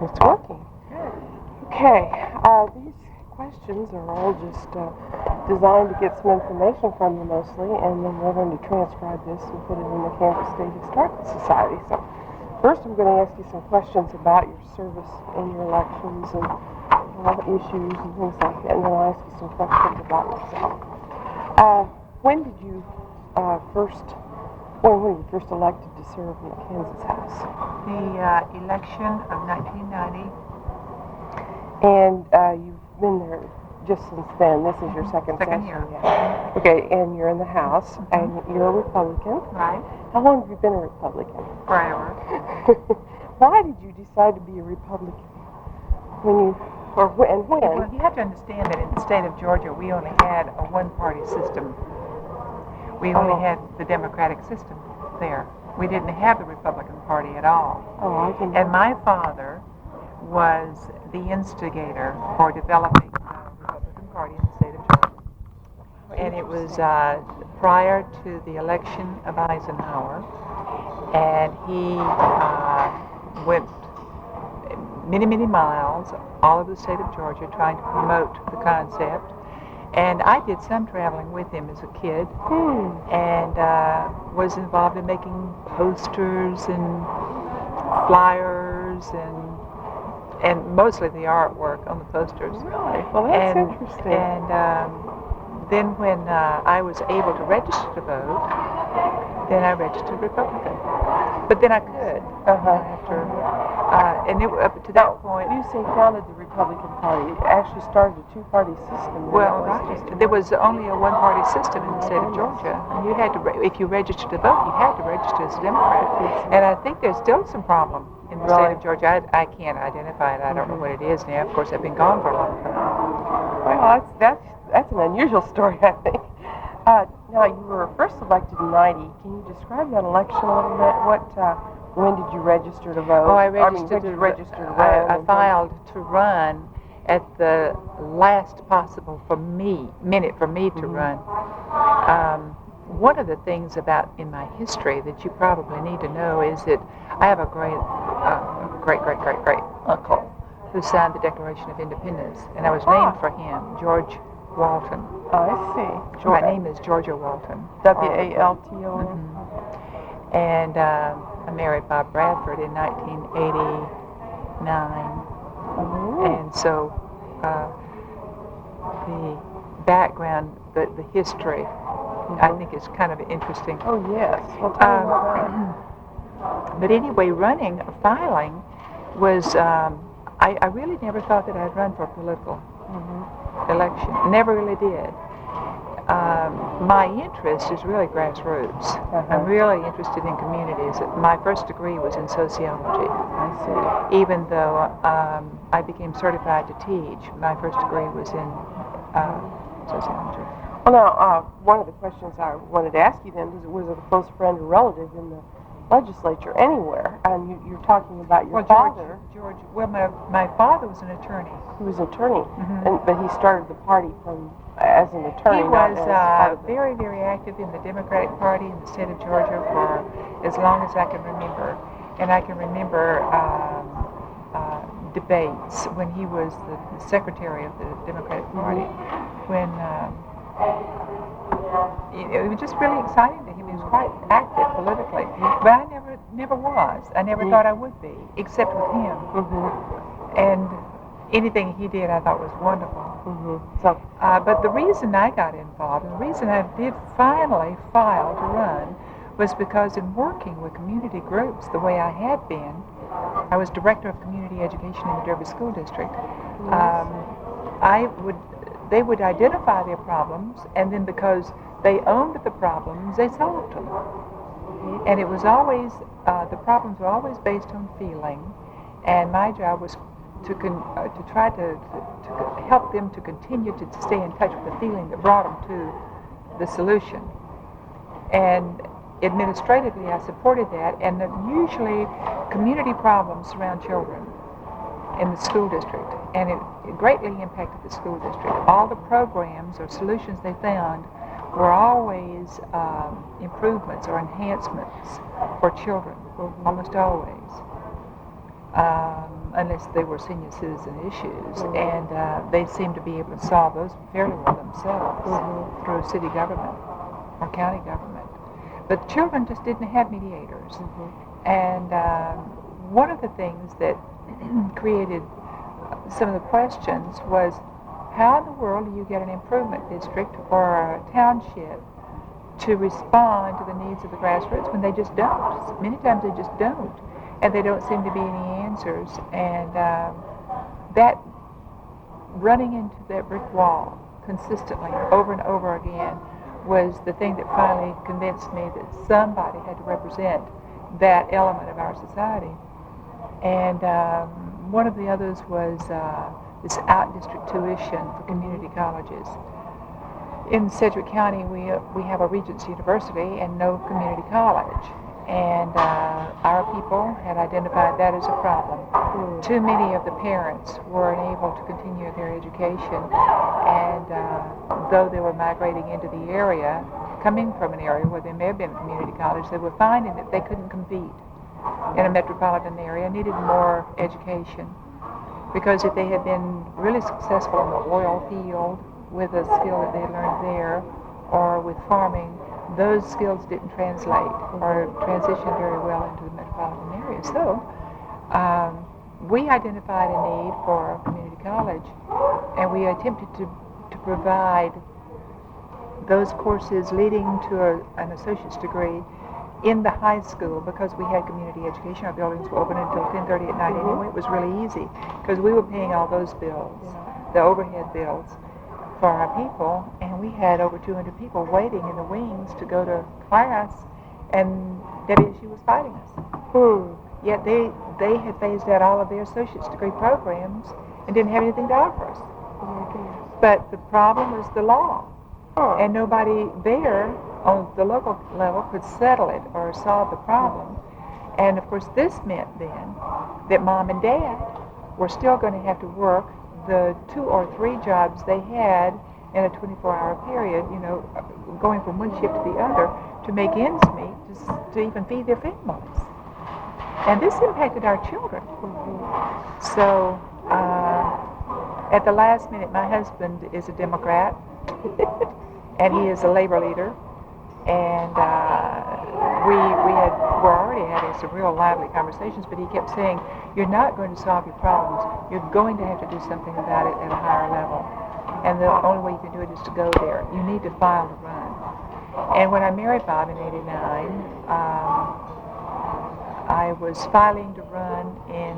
It's working. Okay, these questions are all just designed to get some information from you mostly, and then we're going to transcribe this and put it in the Kansas State Historical Society. So first I'm going to ask you some questions about your service in your elections and issues and things like that, and then I'll ask you some questions about yourself. When did you when were you first elected to serve in the Kansas House? The election of 1990. And you've been there just since then. This is your second session. Year. Yeah. Okay, and you're in the House, and you're a Republican. Right. How long have you been a Republican? Forever. Why did you decide to be a Republican? When? Well, you have to understand that in the state of Georgia, we only had a one-party system. We only had the Democratic system there. We didn't have the Republican Party at all. Oh, I didn't. And my father was the instigator for developing the Republican Party in the state of Georgia. And it was prior to the election of Eisenhower, and he went many, many miles all over the state of Georgia trying to promote the concept. And I did some traveling with him as a kid, and was involved in making posters and flyers and mostly the artwork on the posters. Really? Well, that's interesting. And then when I was able to register to vote, then I registered Republican. But then I could after, and up to that point. You say founded the Republican Party. It actually started a two-party system. Well, there was only a one-party system in the state of Georgia. And you had to, if you registered to vote, you had to register as a Democrat. And I think there's still some problem in the state of Georgia. I can't identify it. I don't know what it is now. Of course, I've been gone for a long time. Well, that's an unusual story, I think. Now, you were first elected in '90. Can you describe that election a little bit? When did you register to vote? Oh, I filed to run at the last possible minute for me to run. One of the things in my history that you probably need to know is that I have a great uncle who signed the Declaration of Independence, and I was named for him, George Walton. Oh, I see. My name is Georgia Walton. Walton. And I married Bob Bradford in 1989. And so the background, the history, I think is kind of interesting. Oh, yes. Well, tell me about that. But anyway, filing was, I really never thought that I'd run for a political election. Never really did. My interest is really grassroots. I'm really interested in communities. My first degree was in sociology. I see. Even though I became certified to teach, my first degree was in sociology. Well, now, one of the questions I wanted to ask you then was a close friend or relative in the legislature anywhere? And you're talking about your father. George. Well, my father was an attorney. He was an attorney, but he started the party as an attorney. He was very, very active in the Democratic Party in the state of Georgia for as long as I can remember. And I can remember debates when he was the secretary of the Democratic Party, when it was just really exciting to him. He was quite active politically, but I never was. I never thought I would be, except with him. And anything he did I thought was wonderful. So, but the reason I got involved, and the reason I did finally file to run, was because in working with community groups the way I had been, I was director of community education in the Derby School District. They would identify their problems, and then because they owned the problems, they solved them. And it was always, the problems were always based on feeling, and my job was to try to help them to continue to stay in touch with the feeling that brought them to the solution. And administratively, I supported that, and usually community problems surround children in the school district, and it greatly impacted the school district. All the programs or solutions they found were always improvements or enhancements for children, almost always. unless they were senior citizen issues, and they seemed to be able to solve those fairly well themselves through city government or county government. But children just didn't have mediators. And one of the things that created some of the questions was, how in the world do you get an improvement district or a township to respond to the needs of the grassroots when they just don't? Many times they just don't, and there don't seem to be any answers. And that running into that brick wall consistently over and over again was the thing that finally convinced me that somebody had to represent that element of our society. And one of the others was this out-district tuition for community colleges. In Sedgwick County, we have a Regents University and no community college. And our people had identified that as a problem. Too many of the parents were unable to continue their education, and though they were migrating into the area, coming from an area where there may have been a community college, they were finding that they couldn't compete in a metropolitan area, needed more education. Because if they had been really successful in the oil field with a skill that they had learned there, or with farming, those skills didn't translate or transition very well into the metropolitan area. So we identified a need for a community college, and we attempted to provide those courses leading to an associate's degree in the high school, because we had community education. Our buildings were open until 10:30 at night anyway. It was really easy because we were paying all those bills, the overhead bills for our people, and we had over 200 people waiting in the wings to go to class, and WSU was fighting us. Yet they had phased out all of their associate's degree programs and didn't have anything to offer us. But the problem was the law, and nobody there on the local level could settle it or solve the problem. And of course this meant then that mom and dad were still going to have to work the 2 or 3 jobs they had in a 24-hour period, going from one shift to the other to make ends meet, to even feed their families. And this impacted our children. So at the last minute, my husband is a Democrat, and he is a labor leader, and we're already having some real lively conversations, but he kept saying, you're not going to solve your problems. You're going to have to do something about it at a higher level. And the only way you can do it is to go there. You need to file to run. And when I married Bob in '89, I was filing to run in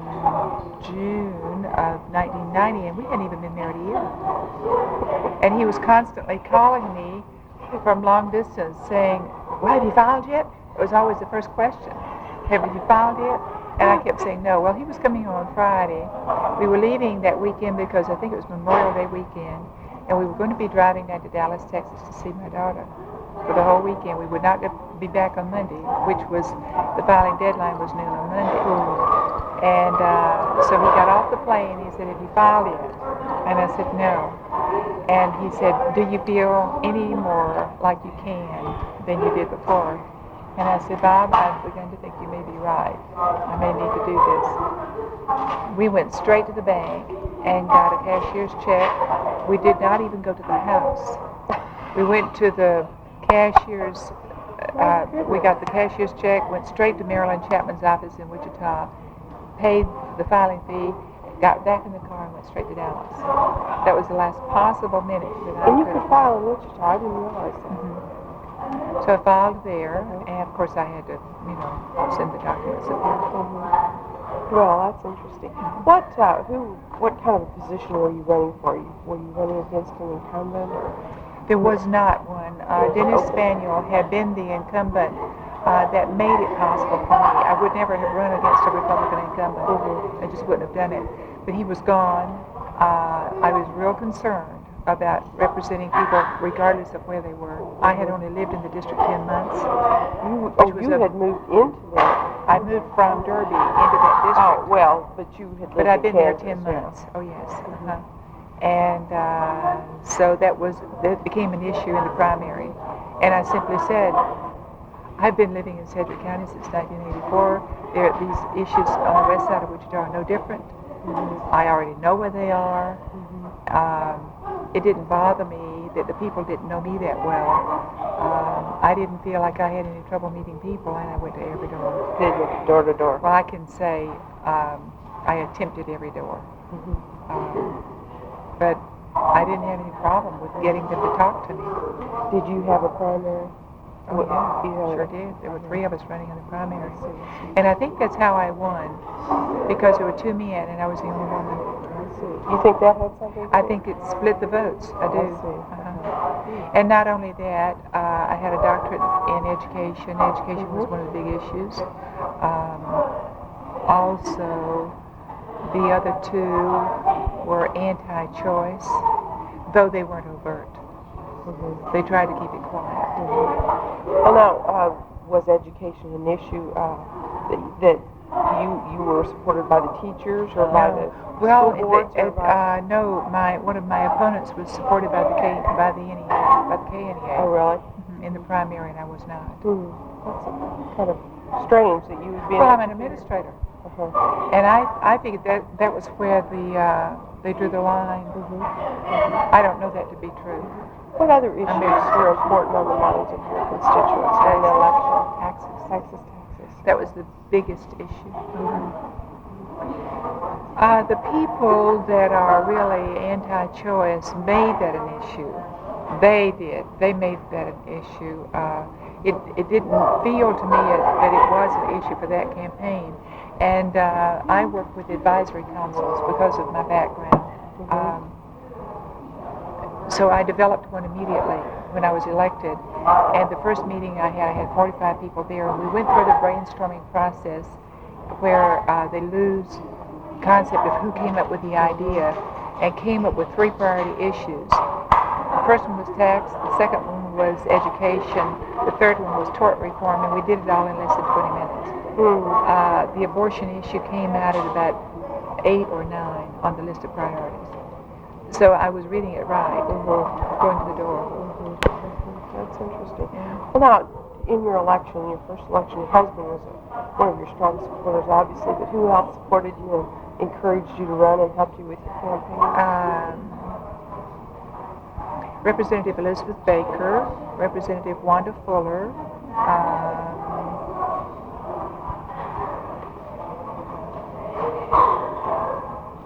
June of 1990, and we hadn't even been married a year. And he was constantly calling me from long distance saying, well, have you filed yet? It was always the first question. Have you filed yet? And I kept saying no. Well, he was coming on Friday. We were leaving that weekend because I think it was Memorial Day weekend, and we were going to be driving down to Dallas, Texas to see my daughter for the whole weekend. We would not be back on Monday, which was, the filing deadline was noon on Monday. And so he got off the plane. He said, have you filed yet? And I said, no. And he said, do you feel any more like you can than you did before? And I said, Bob, I've begun to think you may be right. I may need to do this. We went straight to the bank and got a cashier's check. We did not even go to the house. We went to the cashier's, we got the cashier's check, went straight to Marilyn Chapman's office in Wichita, paid the filing fee, got back in the car and went straight to Dallas. That was the last possible minute that I And you could file in Wichita. I didn't realize that. So I filed there, and of course I had to, send the documents up there. Well, that's interesting. What kind of a position were you running for? Were you running against an incumbent? Or? There was not one. Dennis Spaniel had been the incumbent that made it possible for me. I would never have run against a Republican incumbent. I just wouldn't have done it. But he was gone. I was real concerned about representing people regardless of where they were. I had only lived in the district 10 months. You had moved into that. I moved from Derby into that district. Oh, well, but you had lived But I'd been there Kansas, 10 months. Oh, yes. And so that became an issue in the primary. And I simply said, I've been living in Sedgwick County since 1984. These issues on the west side of Wichita are no different. I already know where they are. It didn't bother me that the people didn't know me that well. I didn't feel like I had any trouble meeting people, and I went to every door. Did you door to door? Well, I can say I attempted every door. But I didn't have any problem with getting them to talk to me. Did you have a primary? Oh, yeah, sure did. There were 3 of us running in the primary. And I think that's how I won, because there were 2 men and I was the only woman. I see. You think that had something to do? I think it split the votes. I do. I see. And not only that, I had a doctorate in education. Education was one of the big issues. Also, the other 2 were anti-choice, though they weren't overt. They tried to keep it quiet. Well, now, was education an issue that you were supported by the teachers or by the school boards? No. One of my opponents was supported by the KNEA. Oh, really? In the primary, and I was not. That's kind of strange that you would be. Well, I'm an administrator, and I figured that was where they drew the line. I don't know that to be true. What other issues were important on the minds of your constituents during the election? Taxes. That was the biggest issue. The people that are really anti-choice made that an issue. They did. They made that an issue. It didn't feel to me that it was an issue for that campaign. And I worked with advisory councils because of my background. So I developed one immediately when I was elected. And the first meeting I had 45 people there. And we went through the brainstorming process where they lose concept of who came up with the idea and came up with 3 priority issues. The first one was tax, the second one was education, the third one was tort reform, and we did it all in less than 20 minutes. The abortion issue came out at about 8 or 9 on the list of priorities. So I was reading it right, going to the door. That's interesting. Well, now, in your election, your first election, your husband was one of your strong supporters, obviously, but who else supported you and encouraged you to run and helped you with your campaign? Representative Elizabeth Baker, Representative Wanda Fuller,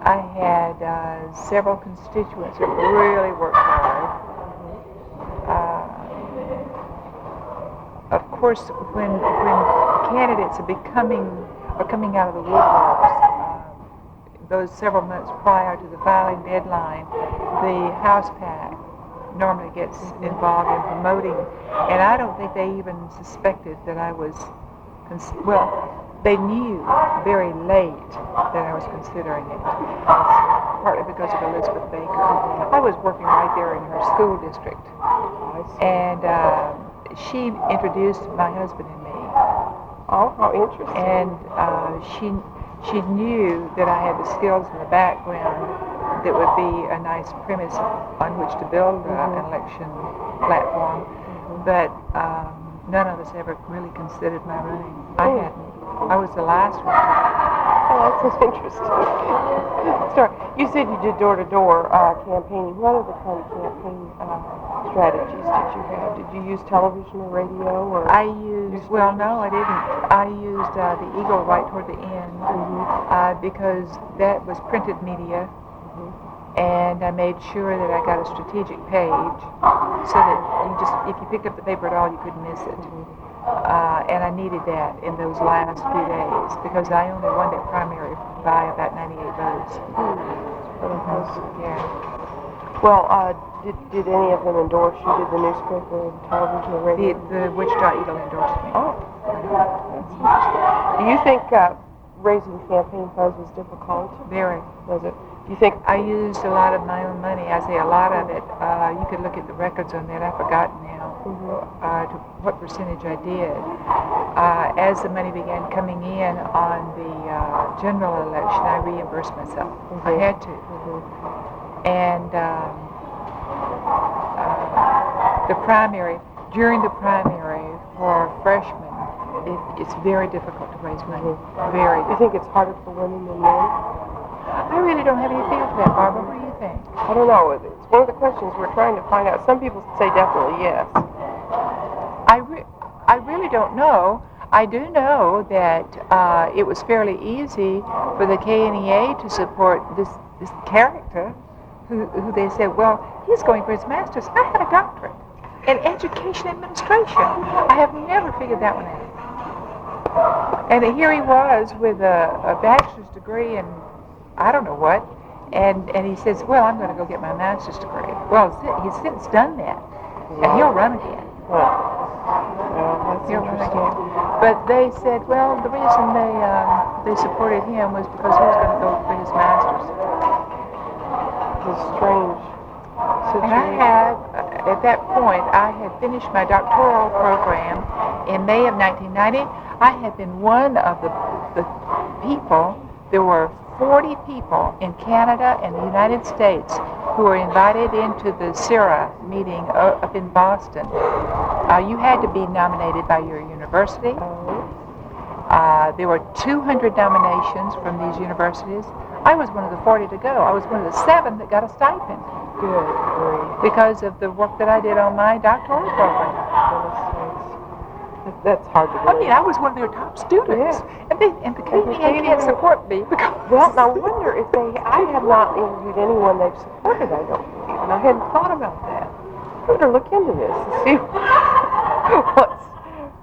I had several constituents that really worked hard. Of course, when candidates are coming out of the woodworks, those several months prior to the filing deadline, the House PAC normally gets involved in promoting, and I don't think they even suspected that I was, they knew very late that I was considering it, partly because of Elizabeth Baker. I was working right there in her school district, and she introduced my husband and me. Oh, how interesting. And she knew that I had the skills and the background that would be a nice premise on which to build an election platform, but none of us ever really considered my running. I hadn't. I was the last one. Oh, that's interesting. Sorry, you said you did door-to-door campaigning. What other kind of campaign strategies did you have? Did you use television or radio? Or I used, no, I didn't. I used the Eagle right toward the end because that was printed media. And I made sure that I got a strategic page so that if you picked up the paper at all, you couldn't miss it. And I needed that in those last few days because I only won that primary by about 98 votes. Yeah. Well, did any of them endorse you? Did the newspaper, television, or radio? The Wichita Eagle endorsed me. Oh, that's interesting. Do you think raising campaign funds was difficult? Very. Was it? Do you think I used a lot of my own money? I say a lot of it. You could look at the records on that. I've forgotten now to what percentage I did. As the money began coming in on the general election, I reimbursed myself. I had to. And during the primary for freshmen, it's very difficult to raise money. Very difficult. You think it's harder for women than men? I really don't have any feel for that, Barbara. What do you think? I don't know. It's one of the questions we're trying to find out. Some people say definitely yes. I really don't know. I do know that it was fairly easy for the KNEA to support this character who they said, well, he's going for his master's. I had a doctorate in education administration. I have never figured that one out. And here he was with a bachelor's degree in I don't know what, and he says, well, I'm going to go get my master's degree. Well, he's since done that, and he'll run again. That's interesting. But they said, well, the reason they supported him was because he was going to go for his master's. It's a strange situation. And I had, at that point, I had finished my doctoral program in May of 1990. I had been one of the people. There were 40 people in Canada and the United States who were invited into the Sara meeting up in Boston. You had to be nominated by your university. There were 200 nominations from these universities. I was one of the 40 to go. I was one of the 7 that got a stipend. Good grief. Because of the work that I did on my doctoral program. That's hard to believe. I mean, I was one of their top students. Yeah. And the KNEA can't support me because... Well, I wonder if I have not interviewed anyone they've supported, I don't believe, and I hadn't thought about that. I better look into this to see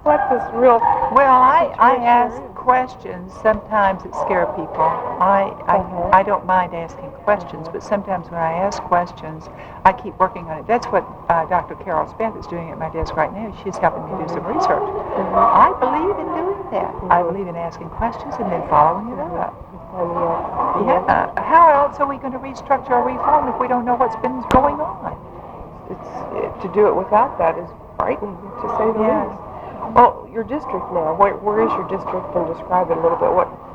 what this real... Well, I ask questions sometimes that scare people. I don't mind asking questions, but sometimes when I ask questions, I keep working on it. That's what Dr. Carol Speth is doing at my desk right now. She's helping me do some research. I believe in doing that. I believe in asking questions and then following it up. Yeah. How else are we going to restructure or reform if we don't know what's been going on? To do it without that is frightening, to say the least. Oh, your district now. Where is your district? And describe it a little bit.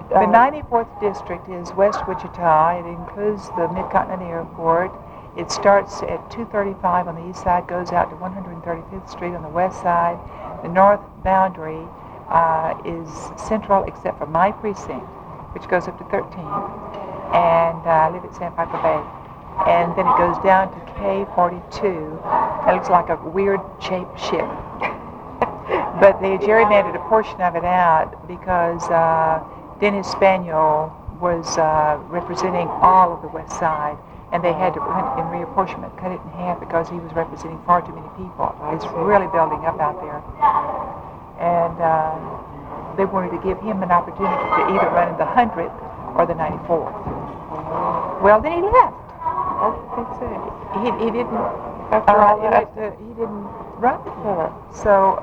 The 94th district is West Wichita. It includes the Mid-Continent Airport. It starts at 235 on the east side, goes out to 135th Street on the west side. The north boundary is central except for my precinct, which goes up to 13. And I live at Sandpiper Bay. And then it goes down to K42. It looks like a weird-shaped ship. But they gerrymandered a portion of it out because Dennis Spaniel was representing all of the west side, and they had to, in reapportionment, cut it in half because he was representing far too many people. It's really building up out there. And they wanted to give him an opportunity to either run in the 100th or the 94th. Well, then he left. He didn't. After all that, he didn't run. So,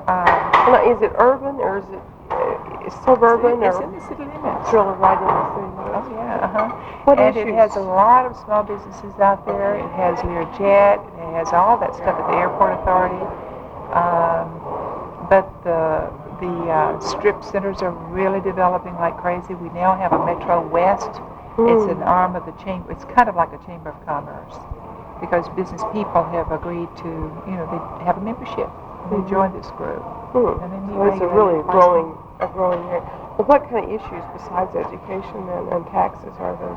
is it urban or is it suburban? It's in the city limits. It's really right in the city limits. Oh yeah. What and issues? It has a lot of small businesses out there. It has Learjet. It has all that stuff at the airport authority. But the strip centers are really developing like crazy. We now have a Metro West. It's an arm of the chamber. It's kind of like a chamber of commerce because business people have agreed to, they have a membership. They join this group. And they meet it's a really growing area. Well, what kind of issues besides education and taxes are there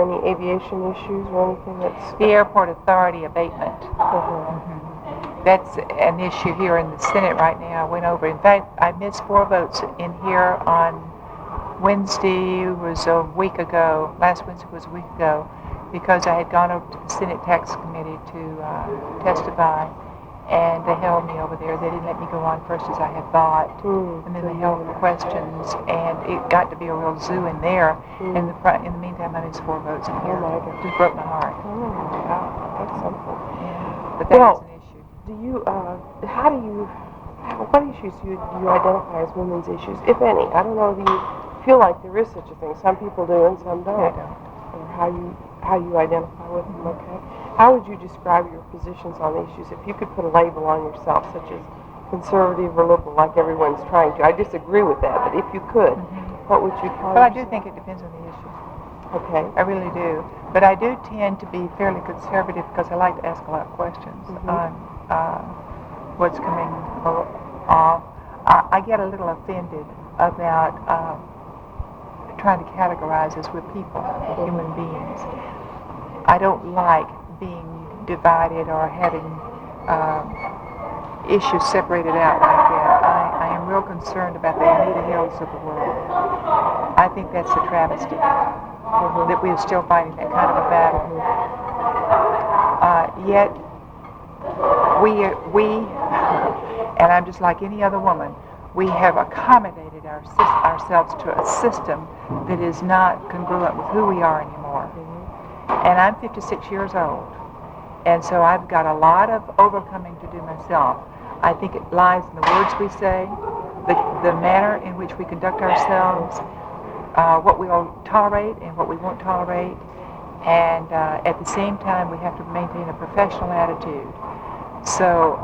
any aviation issues or anything that's... The airport authority abatement. That's an issue here in the Senate right now. I went over. In fact, I missed 4 votes in here on Wednesday was a week ago. Last Wednesday was a week ago because I had gone over to the Senate Tax Committee to testify, and they held me over there. They didn't let me go on first as I had thought, and then they held the questions, and it got to be a real zoo in there. In the meantime, I missed 4 votes in here. Oh my God. Just broke my heart. Oh, wow. That's something. Yeah. But that is an issue. What issues do you identify as women's issues, if any? I don't know if you feel like there is such a thing. Some people do and some don't. I don't. Or how you identify with them, okay? How would you describe your positions on issues if you could put a label on yourself, such as conservative or liberal, like everyone's trying to? I disagree with that, but if you could, what would you call Well, I yourself? do think it depends on the issue. Okay. I really do. But I do tend to be fairly conservative because I like to ask a lot of questions on what's coming off. I get a little offended about trying to categorize us. We're people, we're human beings. I don't like being divided or having issues separated out like that. I am real concerned about the Anita Hills of the world. I think that's a travesty that we are still fighting that kind of a battle. Yet we, and I'm just like any other woman, we have accommodated ourselves to a system that is not congruent with who we are anymore. And I'm 56 years old, and so I've got a lot of overcoming to do myself. I think it lies in the words we say, the manner in which we conduct ourselves, what we will tolerate and what we won't tolerate, and at the same time we have to maintain a professional attitude. So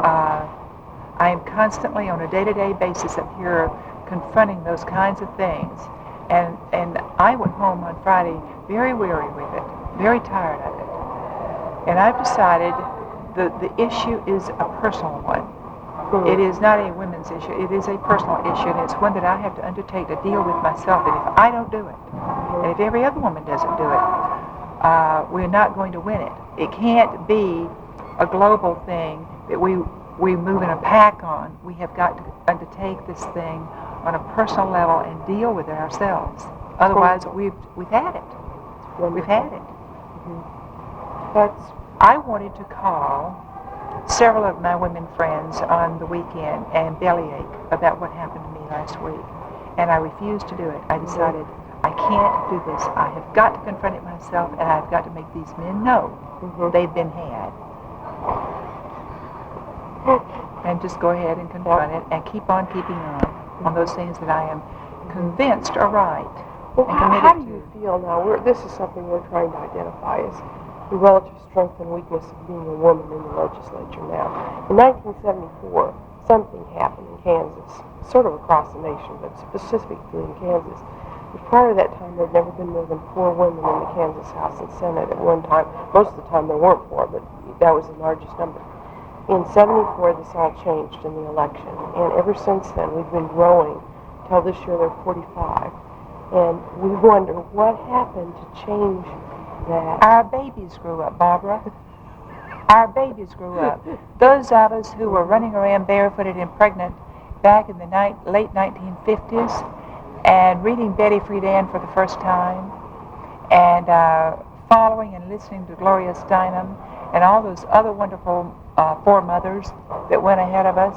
I am constantly on a day-to-day basis up here confronting those kinds of things, and I went home on Friday very weary with it, very tired of it, and I've decided the issue is a personal one. It is not a women's issue. It is a personal issue, and it's one that I have to undertake to deal with myself. And if I don't do it, and if every other woman doesn't do it, we're not going to win it. It can't be a global thing that we move in a pack on. We have got to undertake this thing on a personal level and deal with it ourselves. Otherwise, we've had it. We've had it. I wanted to call several of my women friends on the weekend and bellyache about what happened to me last week. And I refused to do it. I decided, I can't do this. I have got to confront it myself, and I've got to make these men know they've been had. And just go ahead and confront it and keep on keeping on those things that I am convinced are right. Well, how do you feel now? This is something we're trying to identify as the relative strength and weakness of being a woman in the legislature now. In 1974, something happened in Kansas, sort of across the nation, but specifically in Kansas. But prior to that time, there had never been more than 4 women in the Kansas House and Senate at one time. Most of the time there weren't 4, but that was the largest number. In 74, this all changed in the election, and ever since then, we've been growing till this year there are 45. And we wonder what happened to change that. Our babies grew up, Barbara. Our babies grew up. Those of us who were running around barefooted and pregnant back in the late 1950s and reading Betty Friedan for the first time and following and listening to Gloria Steinem and all those other wonderful foremothers that went ahead of us,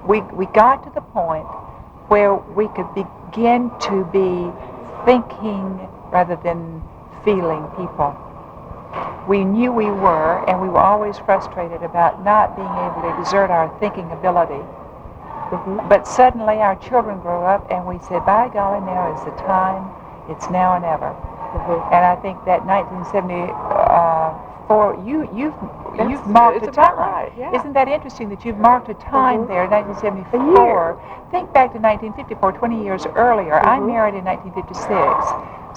we got to the point where we could begin to be thinking rather than feeling people. We knew we were, and we were always frustrated about not being able to exert our thinking ability. But suddenly our children grew up, and we said, by golly, now is the time, it's now or never. And I think that 1974, you've marked a time. Right, yeah. Isn't that interesting that you've marked a time there, 1974? Think back to 1954, 20 years earlier. I married in 1956.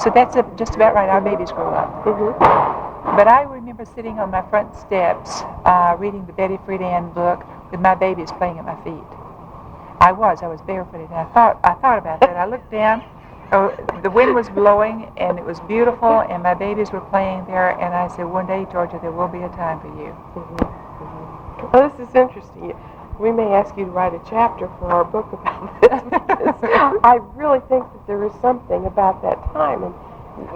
So that's just about right. Our babies grew up. But I remember sitting on my front steps reading the Betty Friedan book with my babies playing at my feet. I was barefooted, and I thought about that. I looked down, the wind was blowing, and it was beautiful, and my babies were playing there, and I said, one day, Georgia, there will be a time for you. Well, this is interesting. We may ask you to write a chapter for our book about this, because I really think that there is something about that time, and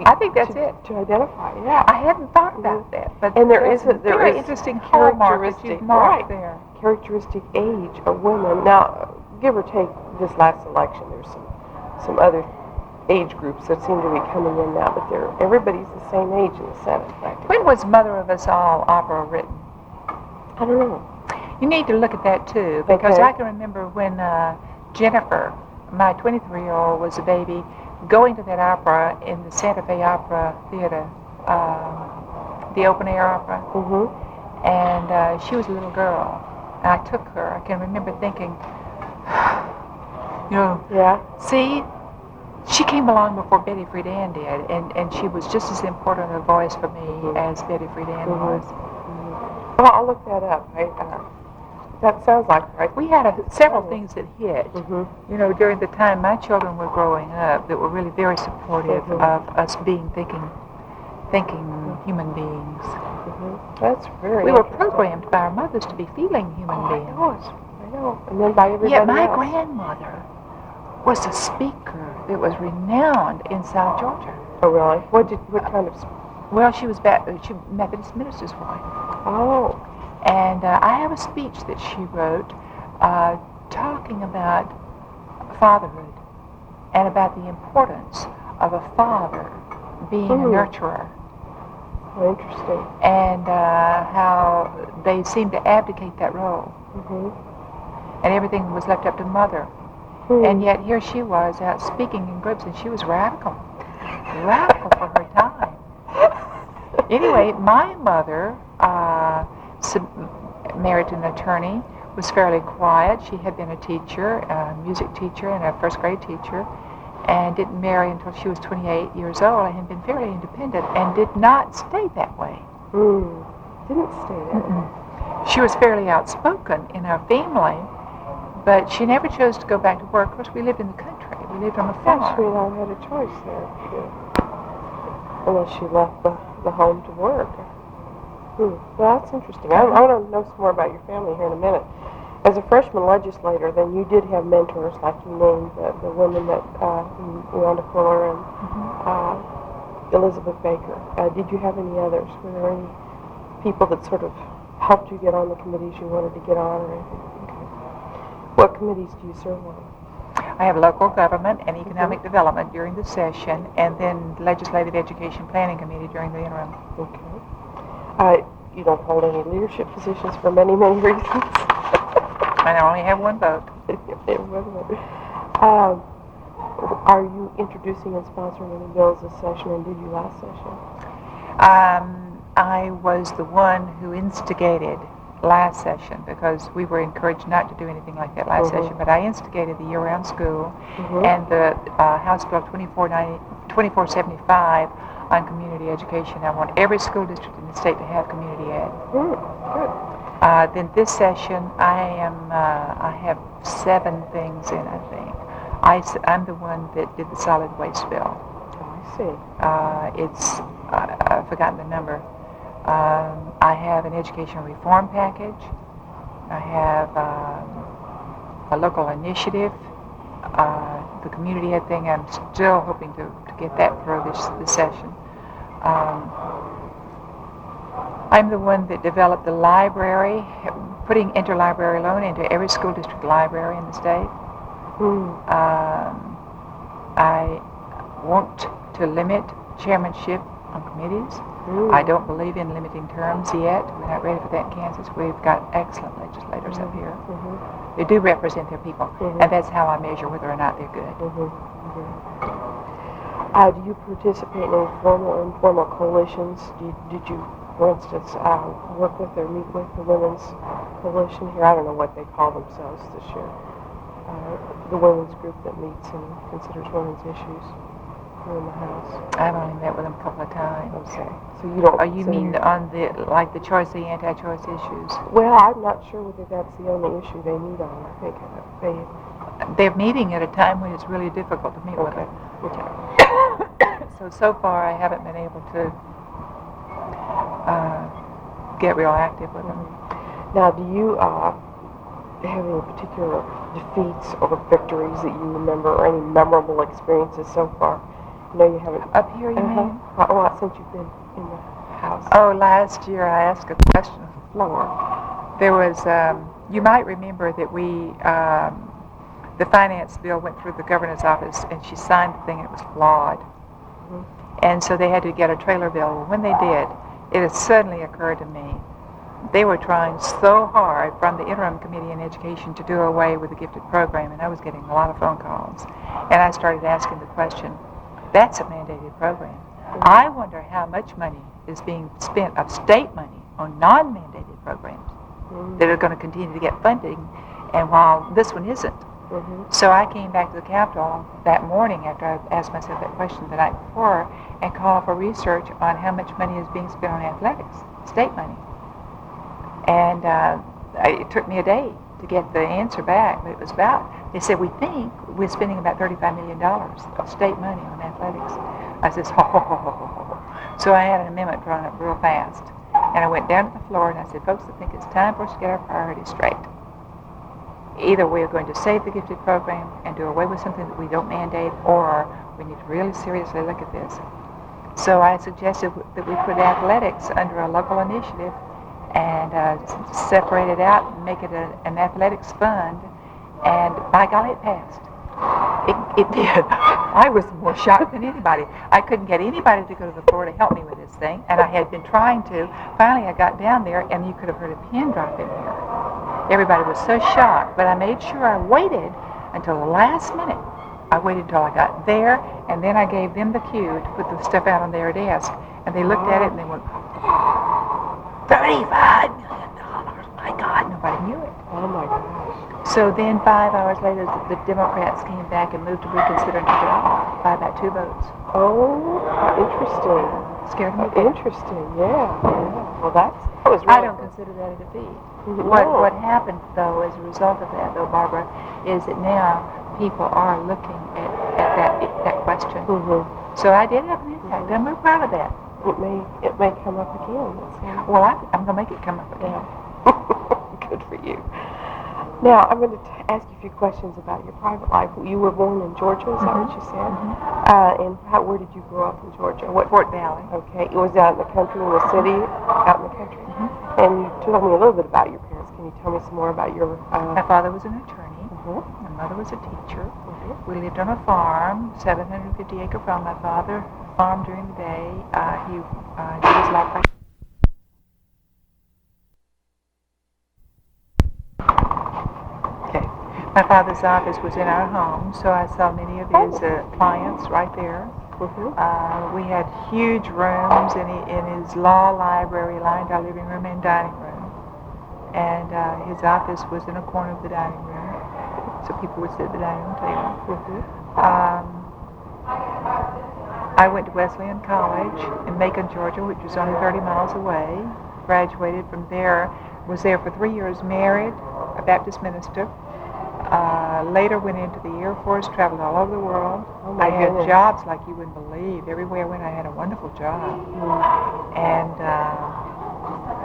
I think that's it. To identify, yeah. I hadn't thought about that, but and there is very interesting hallmark that you've marked there. Characteristic age of women. Now, give or take this last election, there's some other age groups that seem to be coming in now, but everybody's the same age in the Senate, practically. When was Mother of Us All opera written? I don't know. You need to look at that too, because I can remember when Jennifer, my 23-year-old, was a baby, going to that opera in the Santa Fe Opera Theater, the open-air opera, and she was a little girl. And I took her. I can remember thinking, see, she came along before Betty Friedan did, and she was just as important a voice for me as Betty Friedan was. Well, I'll look that up. That sounds like right. We had several things that hit, Mm-hmm. during the time my children were growing up that were really very supportive of us being thinking human beings. Mm-hmm. That's very We were interesting. programmed by our mothers to be feeling human beings. I know. And then by everybody Yet my else. grandmother was a speaker that was renowned in South Georgia. Oh, really? What kind of... Well, she was Methodist minister's wife. Oh. And I have a speech that she wrote talking about fatherhood and about the importance of a father being a nurturer. Oh, interesting. And how they seem to abdicate that role. Mm-hmm. And everything was left up to mother. And yet here she was out speaking in groups, and she was radical for her time. Anyway, my mother, married to an attorney, was fairly quiet. She had been a teacher, a music teacher and a first grade teacher, and didn't marry until she was 28 years old and had been fairly independent and did not stay that way. Didn't stay there. She was fairly outspoken in our family, but she never chose to go back to work. Of course, we lived in the country. We lived on a farm. She had a choice there, too. Unless she left the home to work. Well, that's interesting. I want to know some more about your family here in a minute. As a freshman legislator, then you did have mentors, like you named the women that Wanda Fuller and Elizabeth Baker. Did you have any others? Were there any people that sort of helped you get on the committees you wanted to get on or anything? Okay. What committees do you serve on? I have local government and economic development during the session, and then legislative education planning committee during the interim. Okay. You don't hold any leadership positions for many, many reasons. And I only have one vote. Are you introducing and sponsoring any bills this session, and did you last session? I was the one who instigated last session because we were encouraged not to do anything like that last session, but I instigated the year-round school and the House Bill 2475 on community education. I want every school district in the state to have community ed. Good. Then this session, I have 7 things in, I think. I'm the one that did the solid waste bill. Oh, I see. I've forgotten the number. I have an educational reform package. I have a local initiative. The community ed thing, I'm still hoping to get that through this session. I'm the one that developed the library, putting interlibrary loan into every school district library in the state. I want to limit chairmanship on committees. I don't believe in limiting terms yet. We're not ready for that in Kansas. We've got excellent legislators up here. They do represent their people, and that's how I measure whether or not they're good. Do you participate in any formal or informal coalitions? Did you, for instance, work with or meet with the Women's Coalition here? I don't know what they call themselves this year. The women's group that meets and considers women's issues here in the House. I've only met with them a couple of times. Okay. So you don't... You mean on the choice, the anti-choice issues? Well, I'm not sure whether that's the only issue they meet on. I think they're meeting at a time when it's really difficult to meet with them. So far, I haven't been able to get real active with them. Now, do you have any particular defeats or victories that you remember, or any memorable experiences so far? No, you haven't. Up here, you mean? Since you've been in the House. Oh, last year I asked a question of the floor. There was, you might remember that the finance bill went through the governor's office, and she signed the thing, and it was flawed. And so they had to get a trailer bill. Well, when they did, it had suddenly occurred to me, they were trying so hard from the interim committee in education to do away with the gifted program, and I was getting a lot of phone calls. And I started asking the question, that's a mandated program. I wonder how much money is being spent of state money on non-mandated programs that are going to continue to get funding, and while this one isn't. So I came back to the Capitol that morning after I asked myself that question the night before and called for research on how much money is being spent on athletics, state money. And it took me a day to get the answer back, but it was about, they said, we think we're spending about $35 million of state money on athletics. I said, ho. So I had an amendment drawn up real fast. And I went down to the floor and I said, folks, I think it's time for us to get our priorities straight. Either we are going to save the gifted program and do away with something that we don't mandate, or we need to really seriously look at this. So I suggested that we put athletics under a local initiative and separate it out and make it an athletics fund. And by golly, it passed. It did. I was more shocked than anybody. I couldn't get anybody to go to the floor to help me with this thing, and I had been trying to. Finally, I got down there, and you could have heard a pin drop in there. Everybody was so shocked, but I made sure I waited until the last minute. I waited until I got there, and then I gave them the cue to put the stuff out on their desk, and they looked at it, and they went, $35 million. My God, nobody knew it. Oh, my gosh. So then 5 hours later, the Democrats came back and moved to reconsider and took it off by about 2 votes. Oh, how interesting. Scared me. Interesting, yeah. Well, that was really... I don't consider that a defeat. No. What happened, though, as a result of that, though, Barbara, is that now people are looking at that question. Mm-hmm. So I did have an impact, and we're proud of that. It may come up again. Well, I'm going to make it come up again. Yeah. Good for you. Now, I'm going to ask you a few questions about your private life. You were born in Georgia, is that what you said? Mm-hmm. And where did you grow up in Georgia? Fort Valley. Okay. It was out in the country, in the city, out in the country. Mm-hmm. And you told me a little bit about your parents. Can you tell me some more about your... My father was an attorney. Mm-hmm. My mother was a teacher. Mm-hmm. We lived on a farm, 750-acre farm. My father farmed during the day. He did his law practice. My father's office was in our home, so I saw many of his clients right there. Mm-hmm. We had huge rooms in his law library, lined our living room and dining room. And his office was in a corner of the dining room, so people would sit at the dining room table. Mm-hmm. I went to Wesleyan College in Macon, Georgia, which was only 30 miles away. Graduated from there, was there for 3 years, married, a Baptist minister. Later went into the Air Force, traveled all over the world. Oh my I had goodness. jobs like you wouldn't believe. Everywhere I went, I had a wonderful job. And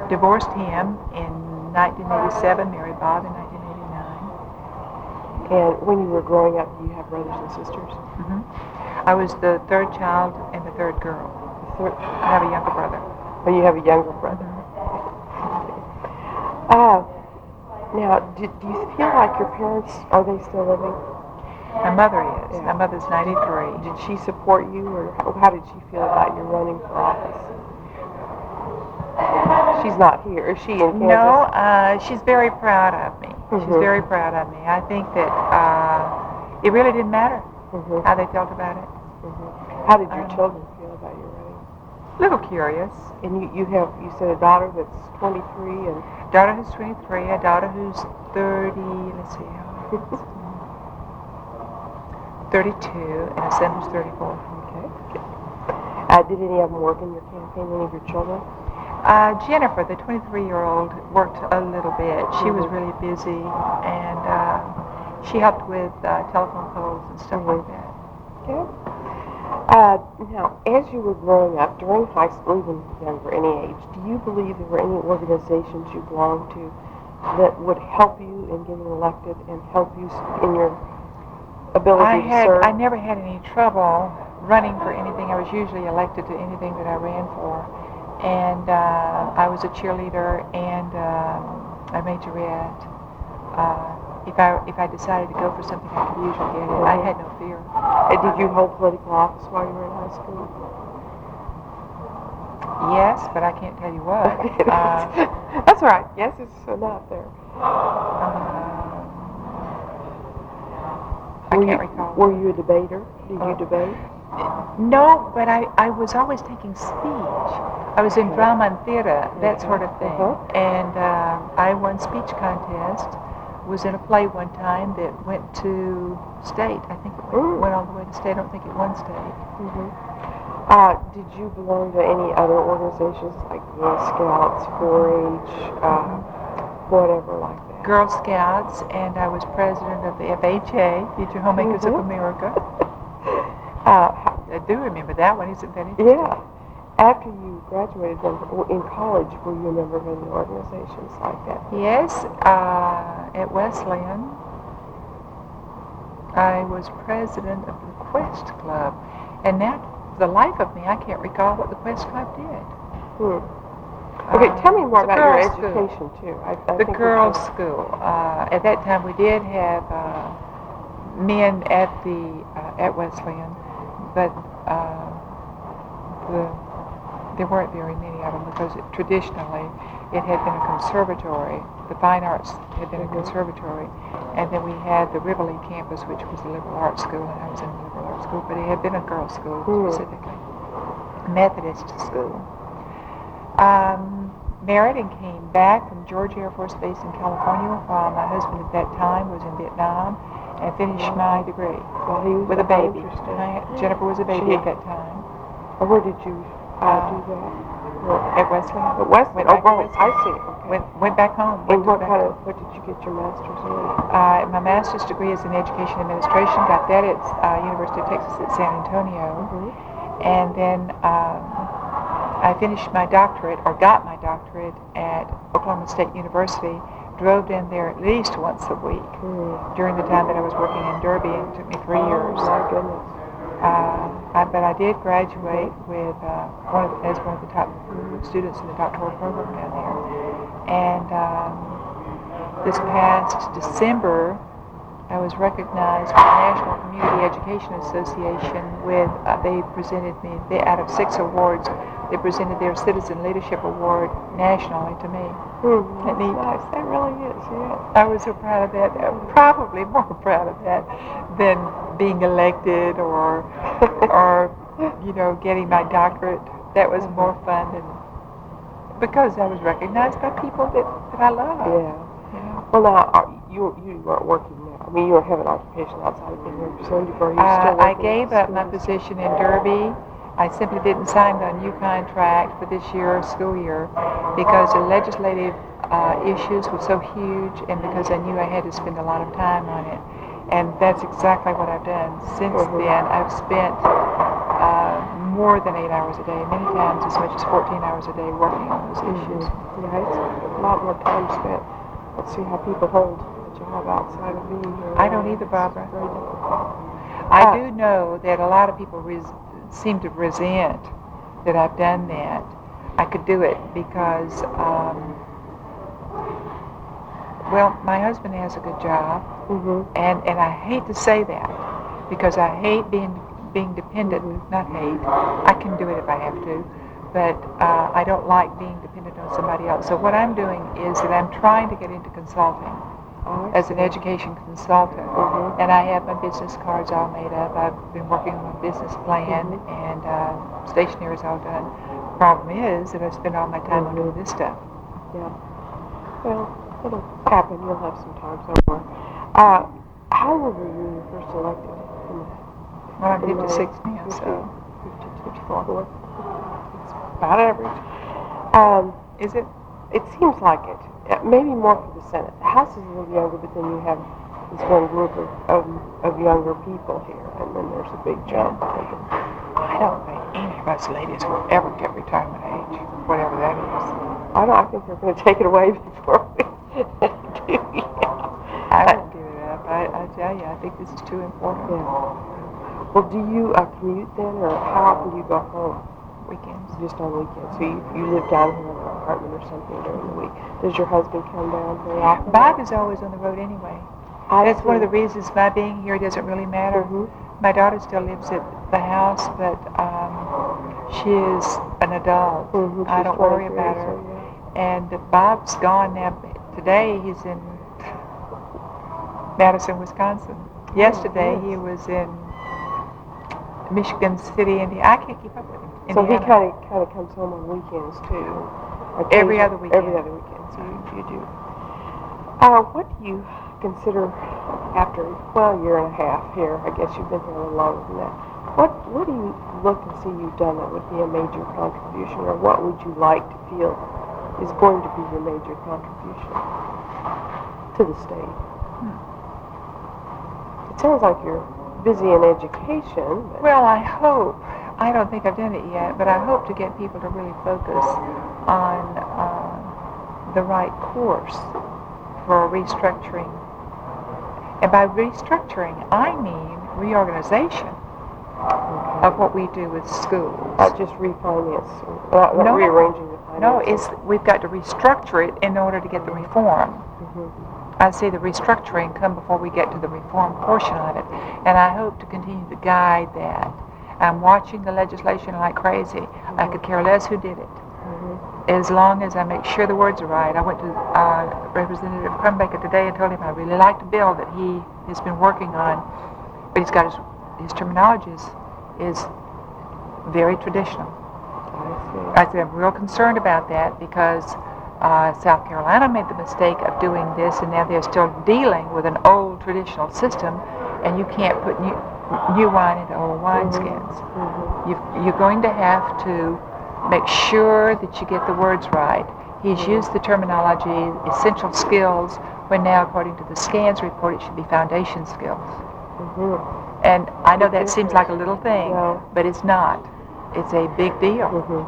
divorced him in 1987, married Bob in 1989. And when you were growing up, do you have brothers and sisters? Mm-hmm. I was the third child and the third girl. I have a younger brother. When you have a younger brother. Now, do you feel like your parents, are they still living? My mother is. Yeah. My mother's 93. Did she support you, or how did she feel about you running for office? She's not here. Is she in Kansas? No, she's very proud of me. Mm-hmm. She's very proud of me. I think that it really didn't matter Mm-hmm. how they felt about it. Mm-hmm. How did your children feel about you running? A little curious. And you said a daughter that's 23 and... Daughter who's 23, a daughter who's 30, let's see, 32, and a son who's 34. Okay. Did any of them work in your campaign, any of your children? Jennifer, the 23-year-old, worked a little bit. She was really busy, and she helped with telephone poles and stuff like that. Okay. Now, as you were growing up, during high school, even younger, any age, do you believe there were any organizations you belonged to that would help you in getting elected and help you in your ability to serve? I never had any trouble running for anything. I was usually elected to anything that I ran for. And I was a cheerleader and a majorette. If I decided to go for something, I could usually get it. I had no fear. Did you hold political office while you were in high school? Yes, but I can't tell you what. That's all right. Yes, it's not there. I can't recall. Were you a debater? Did you debate? No, but I was always taking speech. I was in drama and theater, that sort of thing. And I won speech contest. Was in a play one time that went to state. I think it went all the way to state. I don't think it won state. Did you belong to any other organizations like Girl Scouts, 4-H, whatever like that. Girl Scouts, and I was president of the FHA, Future Homemakers of America. I do remember that one. Isn't that interesting? Yeah. After you graduated in college, were you a member of any organizations like that? Yes, at Wesleyan, I was president of the Quest Club, and now, for the life of me, I can't recall what the Quest Club did. Okay, tell me more about your school. education, too. The girls' school. At that time, we did have men at Wesleyan, but there weren't very many of them because traditionally it had been a conservatory. The fine arts had been a conservatory, and then we had the Rivoli campus, which was a liberal arts school, and I was in the liberal arts school, but it had been a girls' school specifically, Methodist school. Married and came back from Georgia Air Force Base in California while my husband at that time was in Vietnam, and finished my degree with a baby. Jennifer was a baby at that time. Where did you do that? At Wesleyan. At Wesleyan. I see. Okay. Went back home. And what did you get your master's in? My master's degree is in education administration. Got that at University of Texas at San Antonio, and then I finished my doctorate, or got my doctorate at Oklahoma State University. Drove in there at least once a week during the time that I was working in Derby, and it took me 3 years. Oh my goodness. But I did graduate with as one of the top students in the doctoral program down there. And this past December, I was recognized by the National Community Education Association with, they presented me, out of 6 awards, they presented their Citizen Leadership Award nationally to me. That's nice. That really is, yeah. I was so proud of that. Probably more proud of that than being elected or getting my doctorate. That was more fun because I was recognized by people that I love. Yeah. Well, now you weren't working now. I mean, you don't have an occupation outside of being a representative. Are you still working? I gave up my position in Derby. I simply didn't sign a new contract for this school year, because the legislative issues were so huge, and because I knew I had to spend a lot of time on it. And that's exactly what I've done. Since then, I've spent more than 8 hours a day, many times as much as 14 hours a day working on those issues. Yeah, it's a lot more time spent. Let's see how people hold a job outside of being here. I don't either, Barbara. It's very difficult. I do know that a lot of people seem to resent that I've done that. I could do it because, my husband has a good job, and I hate to say that because I hate being dependent. Not hate. I can do it if I have to, but I don't like being dependent on somebody else. So what I'm doing is that I'm trying to get into consulting as an education consultant, and I have my business cards all made up. I've been working on a business plan, and stationery's all done. Problem is that I spend all my time on doing this stuff. Yeah. Well, it'll happen. You'll have some time somewhere. How old were you when you first elected? Well, I'm 56 now, so 54. It's about average. Is it? It seems like it. Maybe more for the Senate. The House is a little younger, but then you have this one group of younger people here, and then there's a big jump. I don't think any of us ladies will ever get retirement age, whatever that is. I think they're going to take it away before we do. I won't give it up. I tell you, I think this is too important. Yeah. Well, do you commute then, or how often do you go home? Weekends. Just on weekends. So you live down here in an apartment or something during the week. Does your husband come down very often? Bob is always on the road anyway. That's one of the reasons my being here doesn't really matter. My daughter still lives at the house, but she is an adult. I don't worry about her. And Bob's gone now. Today he's in Madison, Wisconsin. Yesterday he was in Michigan City, Indiana. I can't keep up with him. So he kind of comes home on weekends too. Every other weekend. Every other weekend. So you do. What do you consider after a year and a half here? I guess you've been here a little longer than that. What do you look and see you've done that would be a major contribution, or what would you like to feel is going to be your major contribution to the state? It sounds like you're busy in education. But Well, I hope. I don't think I've done it yet, but I hope to get people to really focus on the right course for restructuring. And by restructuring, I mean reorganization of what we do with schools. Not just refinance, not rearranging the finances. No, we've got to restructure it in order to get the reform. I say the restructuring come before we get to the reform portion of it. And I hope to continue to guide that. I'm watching the legislation like crazy. I could care less who did it. As long as I make sure the words are right. I went to Representative Crumbaker today and told him I really liked the bill that he has been working on, but he's got his terminology is very traditional. I said I'm real concerned about that because South Carolina made the mistake of doing this, and now they're still dealing with an old traditional system, and you can't put new wine into old wineskins. You're going to have to make sure that you get the words right. He's used the terminology essential skills, when now, according to the SCANS report, it should be foundation skills. And I know that seems like a little thing, but it's not. It's a big deal.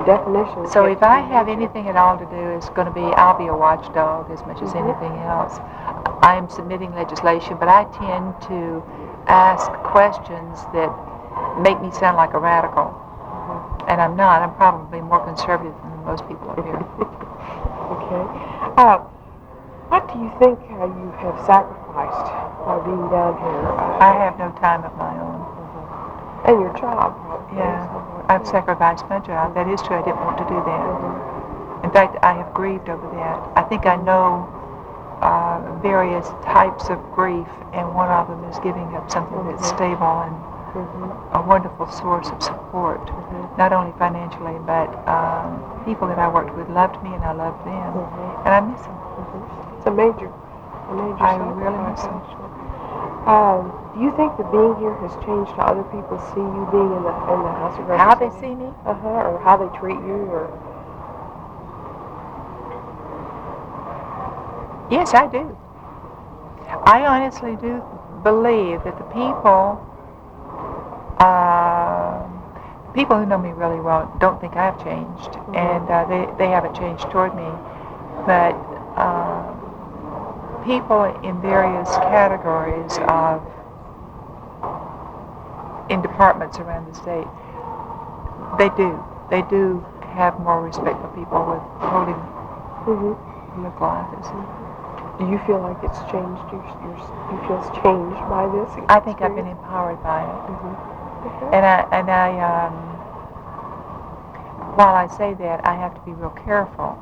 Definition. So if I have anything at all to do, it's going to be, I'll be a watchdog as much as anything else. I am submitting legislation, but I tend to ask questions that make me sound like a radical. And I'm not. I'm probably more conservative than most people up here. Okay. What do you think you have sacrificed by being down here? I have no time of my own. And your job, probably. Yeah. I've sacrificed my job. That is true. I didn't want to do that. In fact, I have grieved over that. I think I know various types of grief, and one of them is giving up something that's stable and a wonderful source of support, not only financially, but people that I worked with loved me and I loved them, and I miss them. It's a major I really miss them. Do you think that being here has changed how other people see you being in the House of Representatives? How they see me? Or how they treat you, or... Yes, I do. I honestly do believe that the people who know me really well don't think I've changed, and they haven't changed toward me. But people in various categories in departments around the state, they do have more respect for people with holding political office. Do you feel like it's changed? You feel it's changed by this? I think I've been empowered by it. And I while I say that, I have to be real careful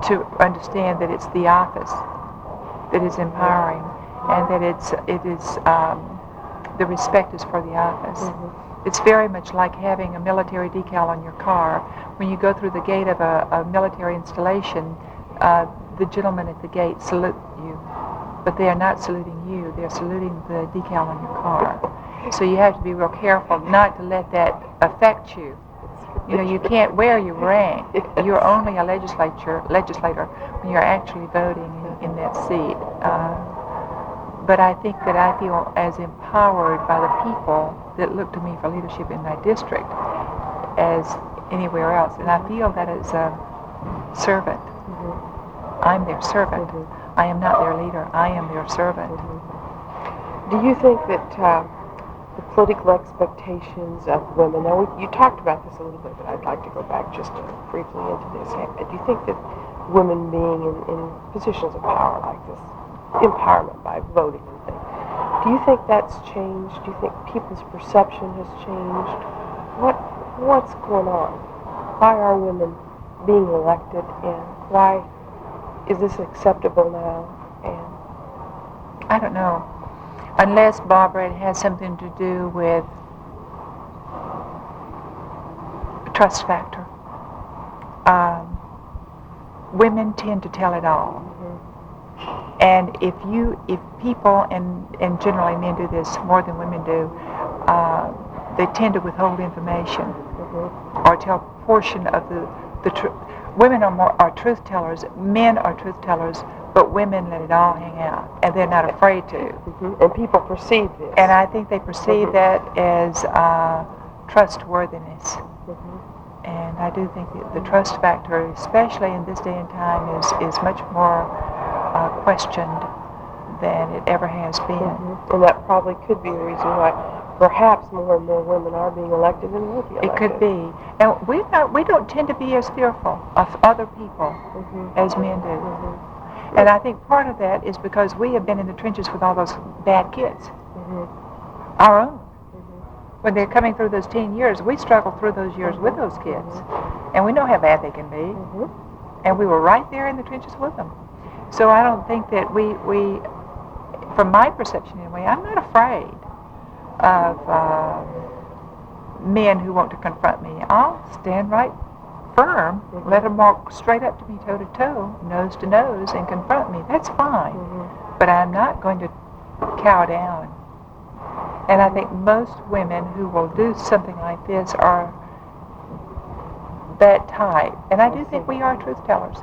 to understand that it's the office that is empowering, and that it is the respect is for the office. It's very much like having a military decal on your car. When you go through the gate of a military installation, the gentlemen at the gate salute you, but they are not saluting you, they're saluting the decal on your car. So you have to be real careful not to let that affect you. You know, you can't wear your rank. You're only a legislator when you're actually voting in that seat. But I think that I feel as empowered by the people that look to me for leadership in my district as anywhere else. And I feel that as a servant. I'm their servant. I am not their leader. I am their servant. Do you think that the political expectations of women, now you talked about this a little bit, but I'd like to go back just briefly into this. Do you think that women being in positions of power like this, empowerment by voting and things, do you think that's changed? Do you think people's perception has changed? What's going on? Why are women being elected, and why is this acceptable now? And I don't know. Unless, Barbara, it has something to do with trust factor. Women tend to tell it all. And if people, and generally men do this more than women do, they tend to withhold information or tell a portion of the truth. Women are truth tellers, men are truth tellers, but women let it all hang out, and they're not afraid to. And people perceive this. And I think they perceive that as trustworthiness. And I do think that the trust factor, especially in this day and time, is much more questioned than it ever has been. And that probably could be a reason why perhaps more and more women are being elected and will be elected. It could be. And we don't tend to be as fearful of other people as men do. And I think part of that is because we have been in the trenches with all those bad kids. Our own. When they're coming through those teen years, we struggle through those years with those kids. And we know how bad they can be. And we were right there in the trenches with them. So I don't think that we from my perception anyway, I'm not afraid of men who want to confront me. I'll stand right firm, let them walk straight up to me toe to toe, nose to nose, and confront me. That's fine. But I'm not going to cow down. And I think most women who will do something like this are that type. And I do think we are truth tellers.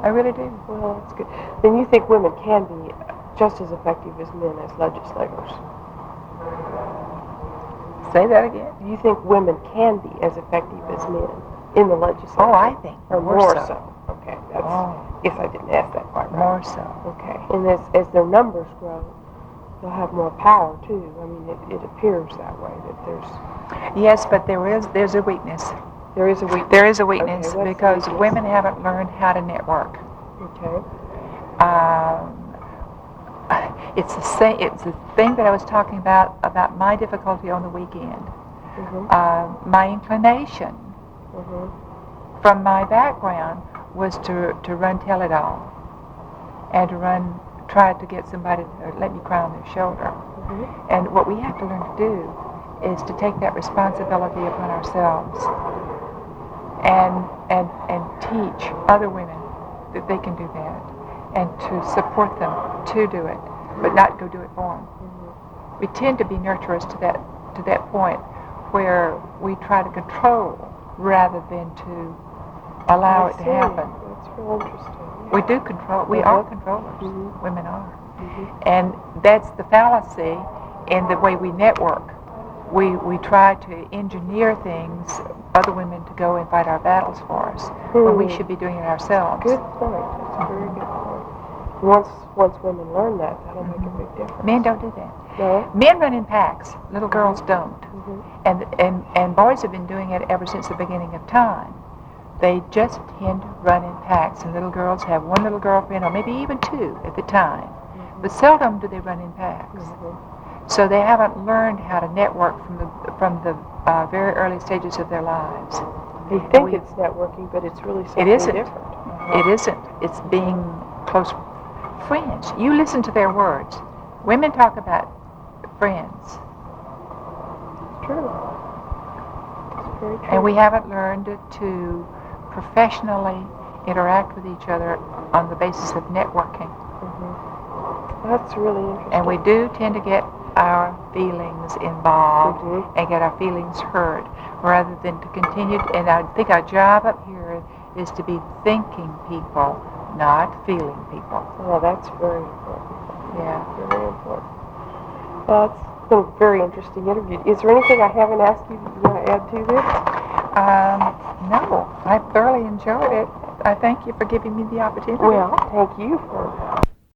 I really do. Well, that's good. Then you think women can be just as effective as men as legislators? Say that again? You think women can be as effective as men in the legislature? Oh, I think or more so. Okay, that's. Guess I didn't ask that quite right. More so. Okay, and as their numbers grow, they'll have more power too. I mean, it appears that way that there's. Yes, but there's a weakness. There is a weakness. There is a weakness Okay, because women haven't learned how to network. Okay. It's the same. It's the thing that I was talking about my difficulty on the weekend. My inclination from my background was to run tell it all, and to try to get somebody to let me cry on their shoulder. And what we have to learn to do is to take that responsibility upon ourselves and teach other women that they can do that, and to support them to do it, but not go do it for them. We tend to be nurturers to that point where we try to control rather than to allow it to happen. That's real interesting. We do control. We are controllers. Women are. And that's the fallacy in the way we network. We try to engineer things, other women to go and fight our battles for us, when we should be doing it ourselves. Good point. That's a very good point. Once women learn that, that'll make a big difference. Men don't do that. No? Men run in packs. Little girls don't. And boys have been doing it ever since the beginning of time. They just tend to run in packs, and little girls have one little girlfriend, or maybe even two at the time. But seldom do they run in packs. So they haven't learned how to network from the very early stages of their lives. They think it's networking, but it's really something different. It isn't. It's being close friends. You listen to their words. Women talk about friends. It's true. It's very true. And we haven't learned to professionally interact with each other on the basis of networking. That's really interesting. And we do tend to get our feelings involved and get our feelings hurt, rather than to continue. And I think our job up here is to be thinking people, not feeling people. Well, that's very important. Yeah. Very important. Well, it's been a very interesting interview. Is there anything I haven't asked you that you want to add to this? No, I thoroughly enjoyed it. I thank you for giving me the opportunity. Well, thank you for